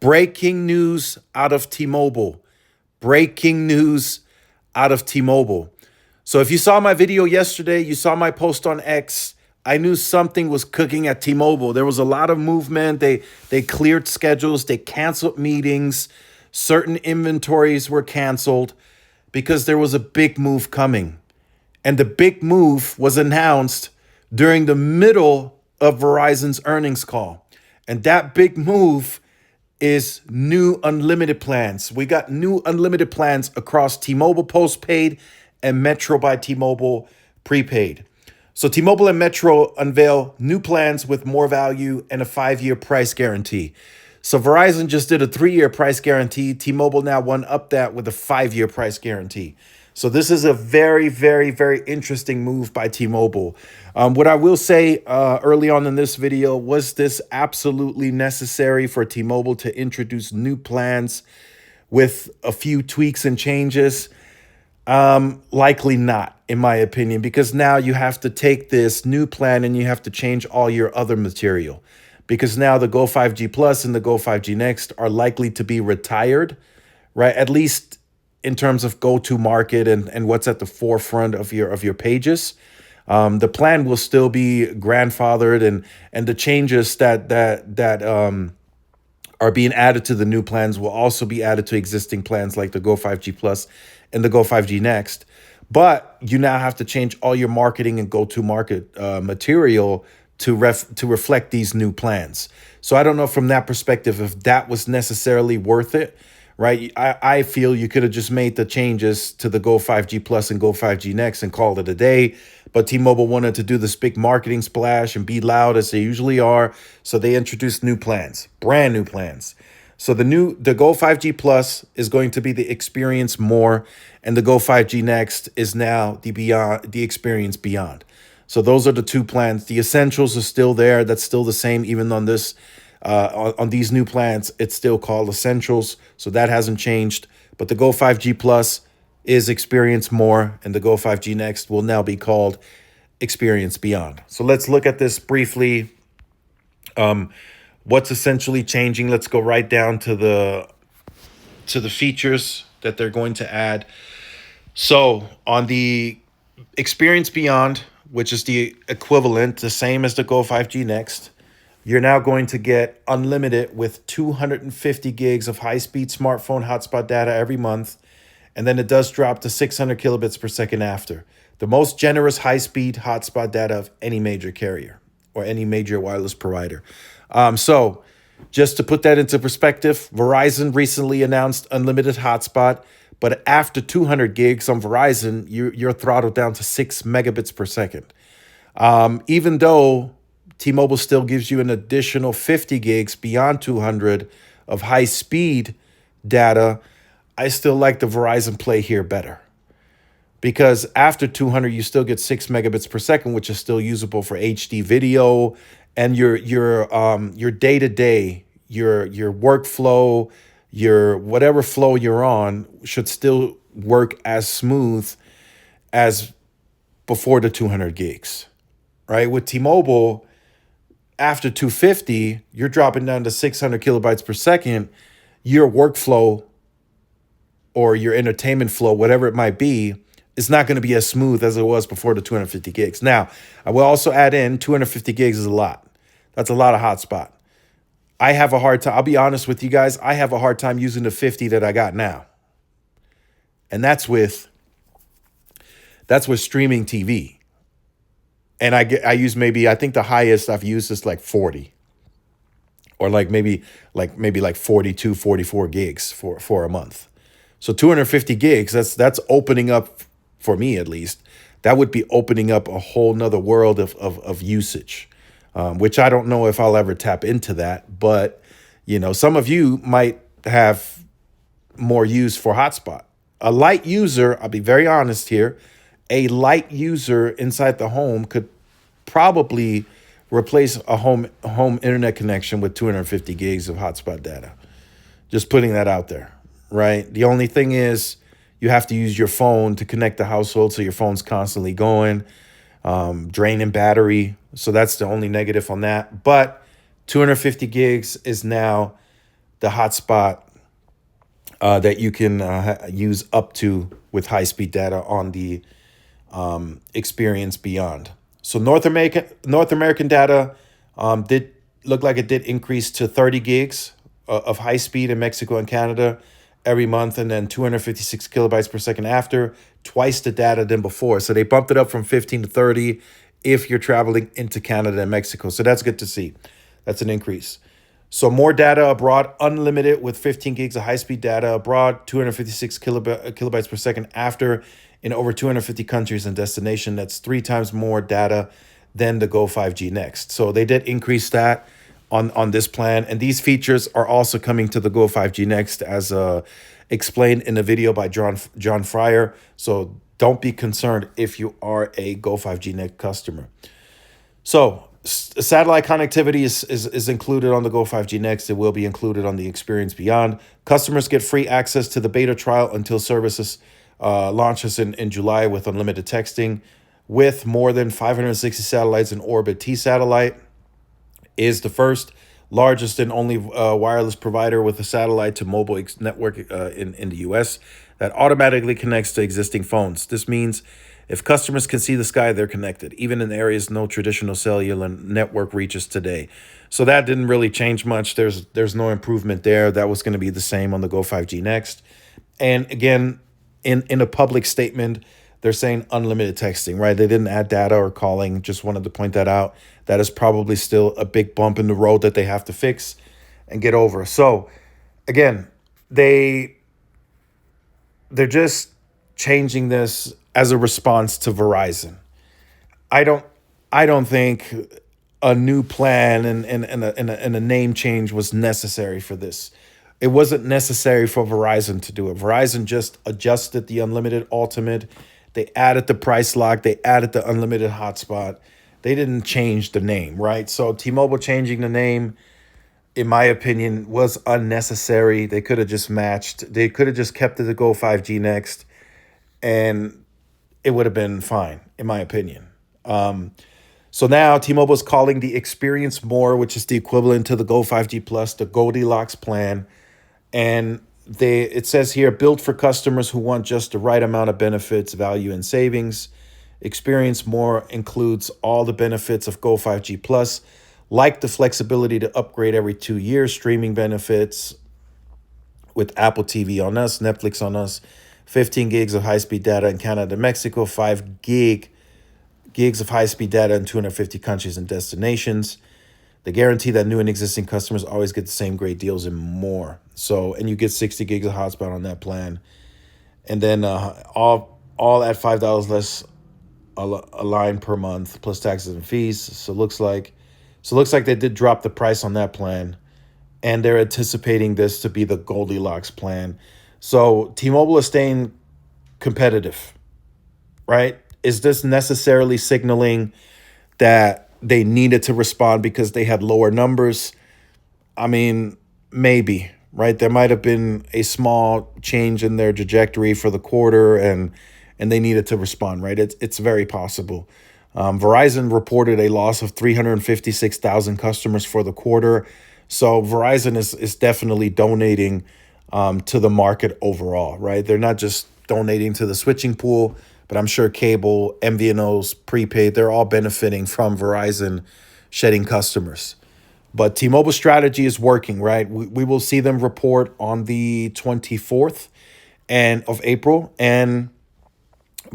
Breaking news out of T-Mobile. Breaking news out of T-Mobile. So if you saw my video yesterday, you saw my post on X, I knew something was cooking at T-Mobile. There was a lot of movement. They cleared schedules, they canceled meetings, certain inventories were canceled because there was a big move coming. And the big move was announced during the middle of Verizon's earnings call. And that big move is new unlimited plans. We got new unlimited plans across T-Mobile postpaid and Metro by T-Mobile prepaid. So T-Mobile and Metro unveil new plans with more value and a 5-year price guarantee. So Verizon just did a 3-year price guarantee. T-Mobile now one up that with a 5-year price guarantee. So this is a very, very, very interesting move by T-Mobile. What I will say early on in this video, was this absolutely necessary for T-Mobile to introduce new plans with a few tweaks and changes? Likely not, in my opinion, because now you have to take this new plan and you have to change all your other material. Because now the Go 5G Plus and the Go 5G Next are likely to be retired, right? At least in terms of go-to market and what's at the forefront of your pages. The plan will still be grandfathered, and the changes that are being added to the new plans will also be added to existing plans like the Go 5G Plus and the Go 5G Next. But you now have to change all your marketing and go-to market material to reflect these new plans. So I don't know from that perspective if that was necessarily worth it, right? I feel you could have just made the changes to the Go 5G Plus and Go 5G Next and called it a day. But T-Mobile wanted to do this big marketing splash and be loud as they usually are. So they introduced new plans, brand new plans. So the Go 5G Plus is going to be the Experience More, and the Go 5G Next is now the Experience Beyond. So those are the two plans. The Essentials are still there. That's still the same, even on this on these new plans. It's still called Essentials, so that hasn't changed. But the Go 5G Plus is Experience More, and the Go 5G Next will now be called Experience Beyond. So let's look at this briefly. What's essentially changing? Let's go right down to the features that they're going to add. So on the Experience Beyond, which is the equivalent, the same as the Go 5G Next, you're now going to get unlimited with 250 gigs of high-speed smartphone hotspot data every month. And then it does drop to 600 kilobits per second after. The most generous high-speed hotspot data of any major carrier or any major wireless provider. So just to put that into perspective, Verizon recently announced unlimited hotspot. But after 200 gigs on Verizon, you're throttled down to 6 megabits per second. Even though T-Mobile still gives you an additional 50 gigs beyond 200 of high-speed data, I still like the Verizon play here better. Because after 200, you still get 6 megabits per second, which is still usable for HD video, and your day-to-day, your workflow, your whatever flow you're on should still work as smooth as before the 200 gigs, right? With T-Mobile, after 250, you're dropping down to 600 kilobytes per second. Your workflow or your entertainment flow, whatever it might be, is not going to be as smooth as it was before the 250 gigs. Now, I will also add in 250 gigs is a lot. That's a lot of hotspot. I have a hard time. I'll be honest with you guys. I have a hard time using the 50 that I got now. And that's with streaming TV. And I use maybe, I think the highest I've used is like 40. Or maybe 42, 44 gigs for a month. So 250 gigs, that's opening up, for me at least, that would be opening up a whole nother world of usage. Which I don't know if I'll ever tap into that. But, some of you might have more use for hotspot. A light user, I'll be very honest here, a light user inside the home could probably replace a home internet connection with 250 gigs of hotspot data. Just putting that out there, right? The only thing is you have to use your phone to connect the household, so your phone's constantly going, draining battery. So that's the only negative on that. But 250 gigs is now the hotspot that you can use up to with high-speed data on the Experience Beyond. So North American data did look like it did increase to 30 gigs of high speed in Mexico and Canada every month, and then 256 kilobytes per second after, twice the data than before. So they bumped it up from 15 to 30 if you're traveling into Canada and Mexico. So that's good to see. That's an increase. So more data abroad, unlimited with 15 gigs of high-speed data abroad, 256 kilobytes per second after in over 250 countries and destination. That's 3 times more data than the Go 5G Next. So they did increase that on this plan. And these features are also coming to the Go 5G Next as explained in a video by John Fryer. So don't be concerned if you are a Go 5G Next customer. So satellite connectivity is included on the Go 5G Next. It will be included on the Experience Beyond. Customers get free access to the beta trial until services launches in July with unlimited texting. With more than 560 satellites in orbit, T-Satellite is the first, largest, and only wireless provider with a satellite to mobile network in the US that automatically connects to existing phones. This means if customers can see the sky, they're connected, even in areas no traditional cellular network reaches today. So that didn't really change much. There's no improvement there. That was going to be the same on the Go 5G Next. And again, in a public statement, they're saying unlimited texting, right? They didn't add data or calling. Just wanted to point that out. That is probably still a big bump in the road that they have to fix and get over. So again, they're just changing this as a response to Verizon. I don't think a new plan and a name change was necessary for this. It wasn't necessary for Verizon to do it. Verizon just adjusted the unlimited ultimate. They added the price lock. They added the unlimited hotspot. They didn't change the name, right? So T-Mobile changing the name, in my opinion, was unnecessary. They could have just matched. They could have just kept it to Go 5G Next, and it would have been fine, in my opinion. So now T-Mobile is calling the Experience More, which is the equivalent to the Go 5G Plus, the Goldilocks plan. And it says here, built for customers who want just the right amount of benefits, value, and savings. Experience More includes all the benefits of Go 5G Plus, like the flexibility to upgrade every 2 years, streaming benefits with Apple TV on us, Netflix on us, 15 gigs of high-speed data in Canada and Mexico, 5 gigs of high-speed data in 250 countries and destinations. They guarantee that new and existing customers always get the same great deals and more. So, and you get 60 gigs of hotspot on that plan. And then all at $5 less a line per month, plus taxes and fees. So it looks like they did drop the price on that plan. And they're anticipating this to be the Goldilocks plan. So T-Mobile is staying competitive, right? Is this necessarily signaling that they needed to respond because they had lower numbers? I mean, maybe, right? There might have been a small change in their trajectory for the quarter, and they needed to respond, right? It's very possible. Verizon reported a loss of 356,000 customers for the quarter. So Verizon is definitely donating to the market overall, right? They're not just donating to the switching pool, but I'm sure cable, MVNOs, prepaid, they're all benefiting from Verizon shedding customers. But T-Mobile strategy is working, right? We will see them report on the 24th of April, and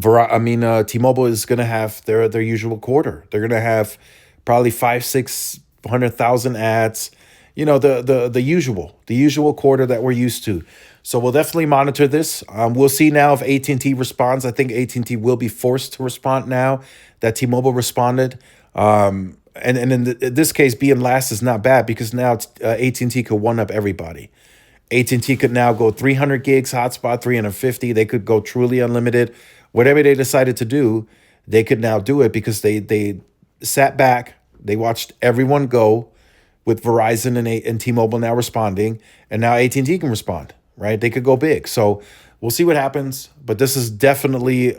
T-Mobile is going to have their usual quarter. They're going to have probably 500,000-600,000 ads. You know, the usual quarter that we're used to. So we'll definitely monitor this. We'll see now if AT&T responds. I think AT&T will be forced to respond now that T-Mobile responded. And in this case, being last is not bad because now AT&T could one-up everybody. AT&T could now go 300 gigs hotspot, 350. They could go truly unlimited. Whatever they decided to do, they could now do it because they sat back. They watched everyone go with Verizon and T-Mobile now responding. And now AT&T can respond, right? They could go big. So we'll see what happens. But this is definitely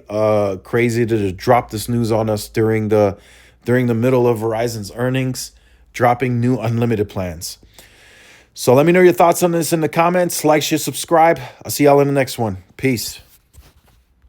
crazy to just drop this news on us during the middle of Verizon's earnings, dropping new unlimited plans. So let me know your thoughts on this in the comments. Like, share, subscribe. I'll see y'all in the next one. Peace.